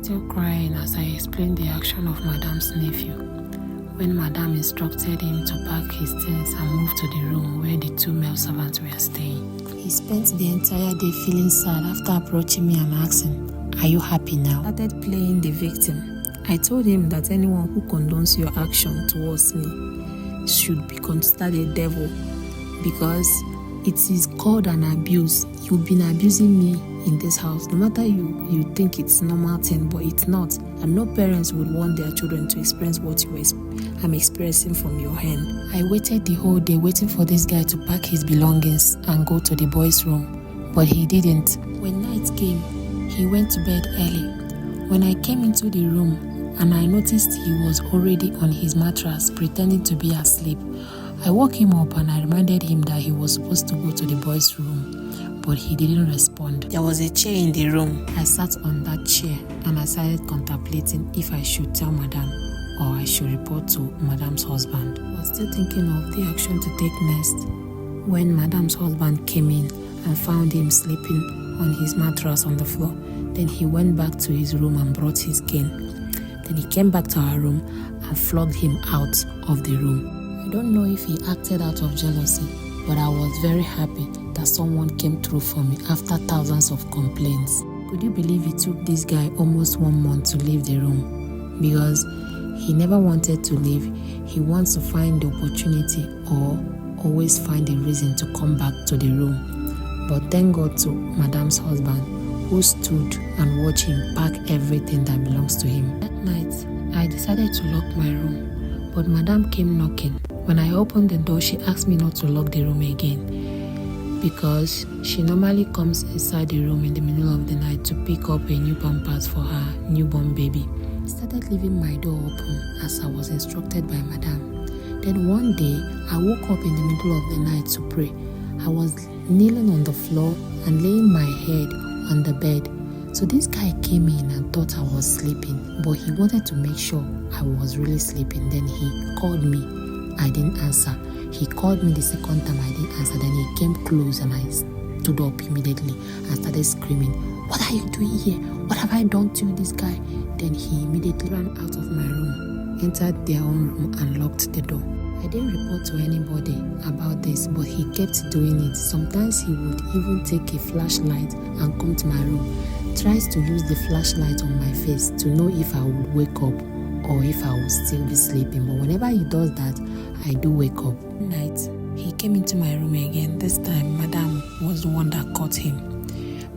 still crying as I explained the action of Madam's nephew when Madame instructed him to pack his things and move to the room where the two male servants were staying. He spent the entire day feeling sad after approaching me and asking, "Are you happy now?" I started playing the victim. I told him that anyone who condones your action towards me should be considered a devil, because it is called an abuse. You've been abusing me in this house. No matter you think it's a normal thing, but it's not. And no parents would want their children to experience what I'm experiencing from your hand. I waited the whole day waiting for this guy to pack his belongings and go to the boys' room, but he didn't. When night came, he went to bed early. When I came into the room and I noticed he was already on his mattress pretending to be asleep, I woke him up and I reminded him that he was supposed to go to the boys' room, but he didn't respond. There was a chair in the room. I sat on that chair and I started contemplating if I should tell Madame or I should report to Madame's husband. I was still thinking of the action to take next when Madame's husband came in and found him sleeping on his mattress on the floor. Then he went back to his room and brought his cane. Then he came back to our room and flogged him out of the room. I don't know if he acted out of jealousy, but I was very happy that someone came through for me after thousands of complaints. Could you believe it took this guy almost 1 month to leave the room? Because he never wanted to leave. He wants to find the opportunity or always find a reason to come back to the room. But thank God to Madame's husband, who stood and watched him pack everything that belongs to him. That night, I decided to lock my room, but Madame came knocking. When I opened the door, she asked me not to lock the room again, because she normally comes inside the room in the middle of the night to pick up a new pampers for her newborn baby. I started leaving my door open as I was instructed by Madame. Then one day, I woke up in the middle of the night to pray. I was kneeling on the floor and laying my head on the bed. So this guy came in and thought I was sleeping, but he wanted to make sure I was really sleeping. Then he called me. I didn't answer. He called me the second time, I didn't answer. Then he came close and I stood up immediately and started screaming, "What are you doing here? What have I done to you, this guy?" Then he immediately ran out of my room, entered their own room and locked the door. I didn't report to anybody about this, but he kept doing it. Sometimes he would even take a flashlight and come to my room, tries to use the flashlight on my face to know if I would wake up or if I would still be sleeping. But whenever he does that, I do wake up. One night, he came into my room again. This time, Madame was the one that caught him.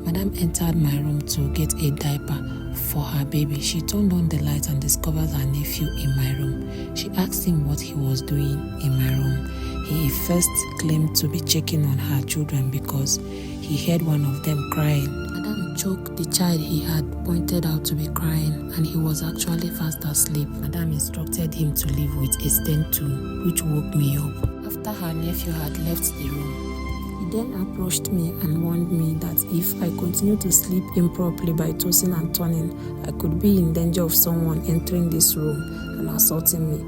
Madame entered my room to get a diaper for her baby. She turned on the light and discovered her nephew in my room. She asked him what he was doing in my room. He first claimed to be checking on her children because he heard one of them crying. Madame choked the child he had pointed out to be crying, and he was actually fast asleep. Madame instructed him to leave with a stern tone, which woke me up. After her nephew had left the room, he then approached me and warned me that if I continued to sleep improperly by tossing and turning, I could be in danger of someone entering this room and assaulting me.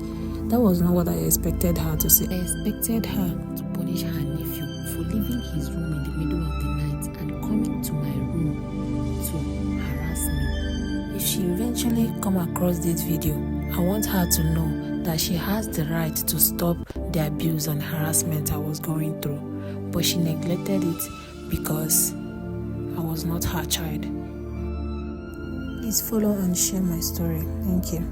That was not what I expected her to say. I expected her to punish her nephew for leaving his room in the middle of the night and coming to my room to harass me. If she eventually come across this video, I want her to know that she has the right to stop the abuse and harassment I was going through. But she neglected it because I was not her child. Please follow and share my story. Thank you.